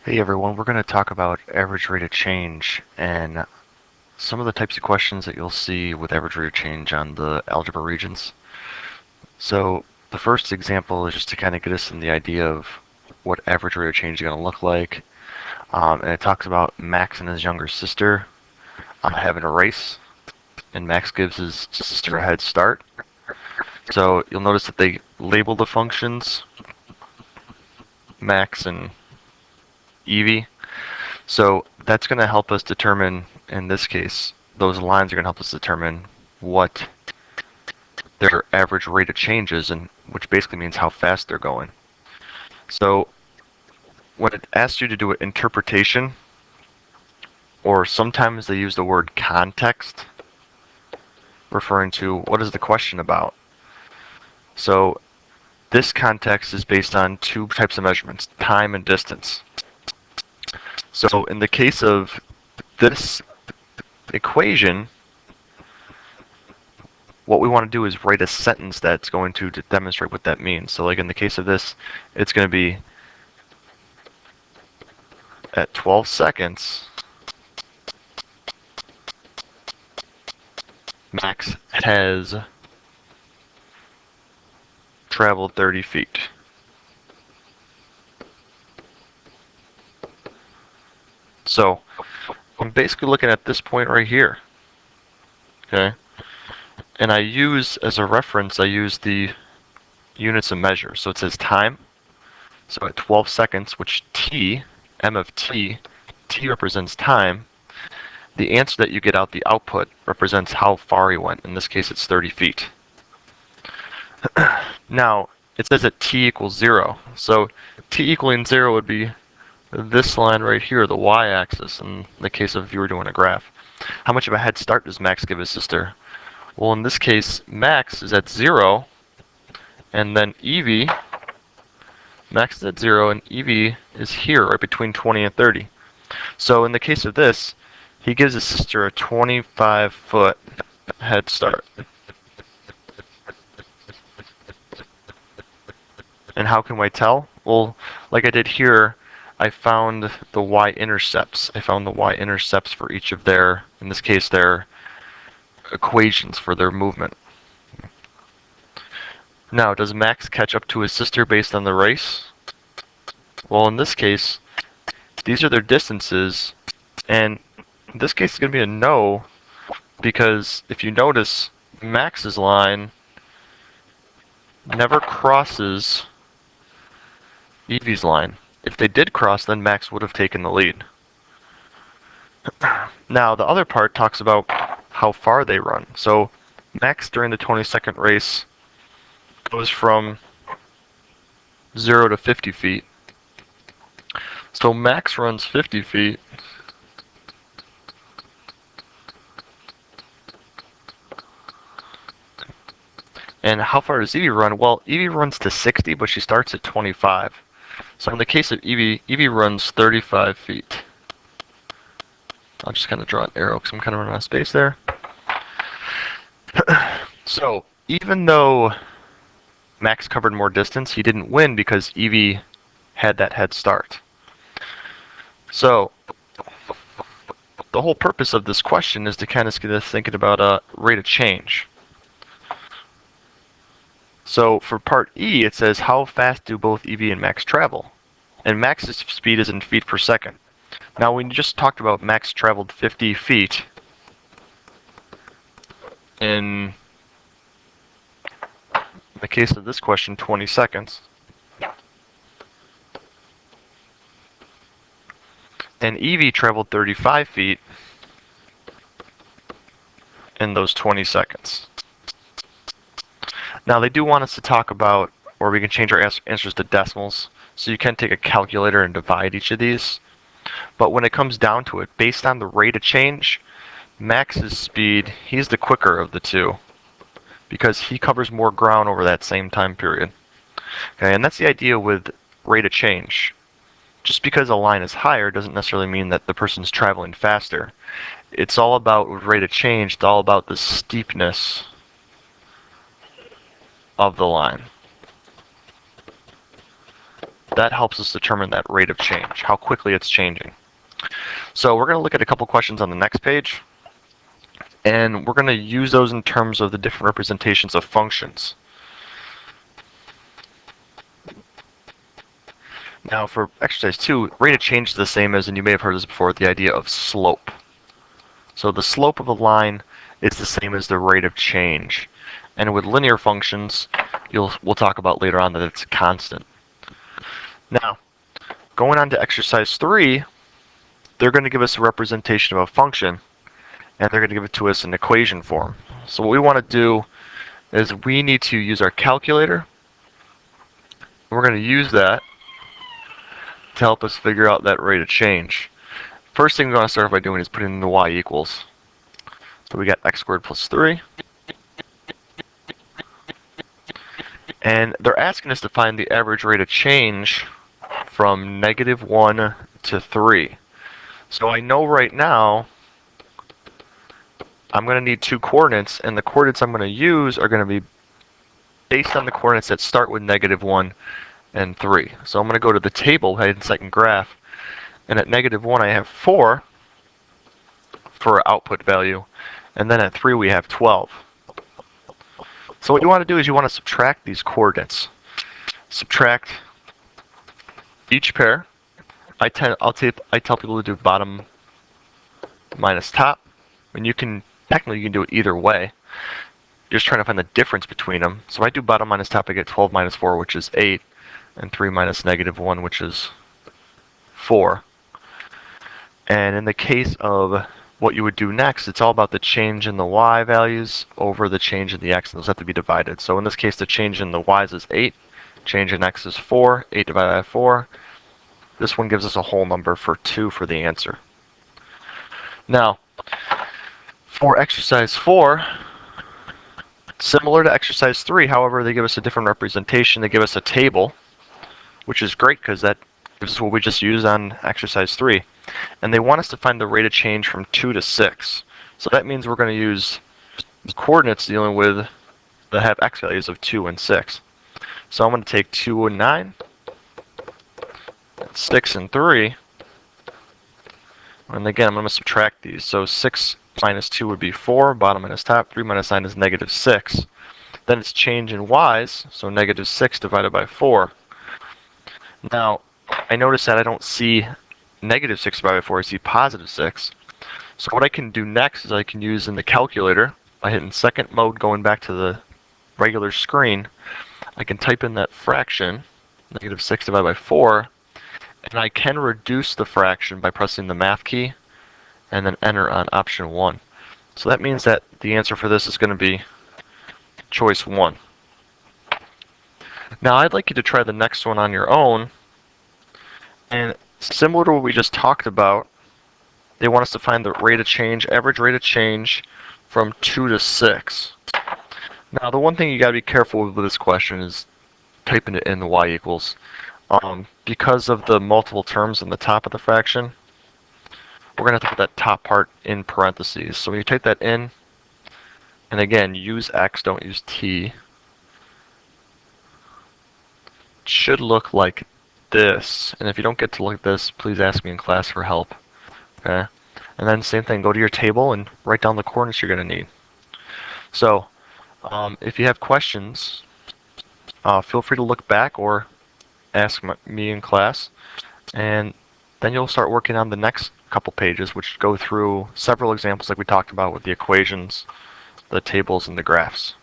Hey everyone, we're going to talk about average rate of change and some of the types of questions that you'll see with average rate of change on the algebra regions. So the first example is just to kind of get us in the idea of what average rate of change is going to look like. And it talks about Max and his younger sister having a race, and Max gives his sister a head start. So you'll notice that they label the functions Max and Evie. So that's going to help us determine, in this case, those lines are going to help us determine what their average rate of change is, and which basically means how fast they're going. So when it asks you to do an interpretation, or sometimes they use the word context, referring to what is the question about. So this context is based on two types of measurements, time and distance. So in the case of this equation, what we want to do is write a sentence that's going to demonstrate what that means. So like in the case of this, it's going to be at 12 seconds, Max has traveled 30 feet. So I'm basically looking at this point right here. Okay? And I use, as a reference, I use the units of measure. So it says time. So at 12 seconds, which t, m of t, t represents time, the answer that you get out, the output, represents how far he went. In this case, it's 30 feet. Now, it says that t equals 0. So t equaling 0 would be this line right here, the y-axis, in the case of if you were doing a graph. How much of a head start does Max give his sister? Well, in this case, Max is at 0, and then Evie, Max is at 0, and Evie is here, right between 20 and 30. So in the case of this, he gives his sister a 25-foot head start. And how can we tell? Well, like I did here, I found the y-intercepts. I found the y-intercepts for each of their, in this case, their equations for their movement. Now, does Max catch up to his sister based on the race? Well, in this case, these are their distances, and in this case it's going to be a no, because if you notice, Max's line never crosses Evie's line. If they did cross, then Max would have taken the lead. Now, the other part talks about how far they run. So, Max during the 20-second race goes from 0 to 50 feet. So, Max runs 50 feet. And how far does Evie run? Well, Evie runs to 60, but she starts at 25. So in the case of Evie, Evie runs 35 feet. I'll just kind of draw an arrow because I'm kind of running out of space there. So even though Max covered more distance, he didn't win because Evie had that head start. So the whole purpose of this question is to kind of get us thinking about a rate of change. So for part E, it says how fast do both Evie and Max travel? And Max's speed is in feet per second. Now we just talked about Max traveled 50 feet in the case of this question, 20 seconds. And Evie traveled 35 feet in those 20 seconds. Now they do want us to talk about, or we can change our answers to decimals, so you can take a calculator and divide each of these. But when it comes down to it, based on the rate of change, Max's speed, he's the quicker of the two, because he covers more ground over that same time period. Okay, and that's the idea with rate of change. Just because a line is higher doesn't necessarily mean that the person's traveling faster. It's all about, with rate of change, it's all about the steepness of the line. that helps us determine that rate of change, how quickly it's changing. So we're going to look at a couple questions on the next page, and we're going to use those in terms of the different representations of functions. Now for exercise 2, rate of change is the same as, and you may have heard this before, the idea of slope. So the slope of a line is the same as the rate of change. And with linear functions, we'll talk about later on that it's a constant. Now, going on to exercise 3, they're going to give us a representation of a function, and they're going to give it to us in equation form. So what we want to do is we need to use our calculator. We're going to use that to help us figure out that rate of change. First thing we're going to start by doing is putting in the y equals. So we got x squared plus 3. And they're asking us to find the average rate of change from -1 to 3. So I know right now I'm going to need 2 coordinates, and the coordinates I'm going to use are going to be based on the coordinates that start with -1 and 3. So I'm going to go to the table, head and second graph, and at -1 I have 4 for our output value, and then at 3 we have 12. So what you want to do is you want to subtract these coordinates. Subtract each pair. I tell people to do bottom minus top, and technically you can do it either way. You're just trying to find the difference between them. So I do bottom minus top, I get 12 minus 4, which is 8, and 3 minus -1, which is 4. And in the case of what you would do next, it's all about the change in the y values over the change in the x, and those have to be divided. So in this case, the change in the y's is 8, change in x is 4, 8 divided by 4. This one gives us a whole number for 2 for the answer. Now, for exercise 4, similar to exercise 3, however, they give us a different representation. They give us a table, which is great because that gives us what we just used on exercise 3. And they want us to find the rate of change from 2 to 6. So that means we're going to use the coordinates dealing with that have x values of 2 and 6. So I'm going to take 2 and 9, 6 and 3, and again I'm going to subtract these. So 6 minus 2 would be 4, bottom minus top, 3 minus 9 is -6. Then it's change in y's, so -6 divided by 4. Now, I notice that I don't see -6 divided by 4, I see +6. So what I can do next is I can use in the calculator, by hitting second mode going back to the regular screen, I can type in that fraction, -6 divided by 4, and I can reduce the fraction by pressing the math key and then enter on option 1. So that means that the answer for this is going to be choice 1. Now I'd like you to try the next one on your own, and similar to what we just talked about, they want us to find the rate of change, average rate of change from 2 to 6. Now the one thing you got to be careful with this question is typing it in the y equals. Because of the multiple terms in the top of the fraction, we're going to have to put that top part in parentheses. So when you type that in, and again, use x, don't use t, it should look like this. And if you don't get to look at this, please ask me in class for help. Okay? And then same thing, go to your table and write down the coordinates you're going to need. So if you have questions, feel free to look back or ask me in class, and then you'll start working on the next couple pages, which go through several examples like we talked about with the equations, the tables, and the graphs.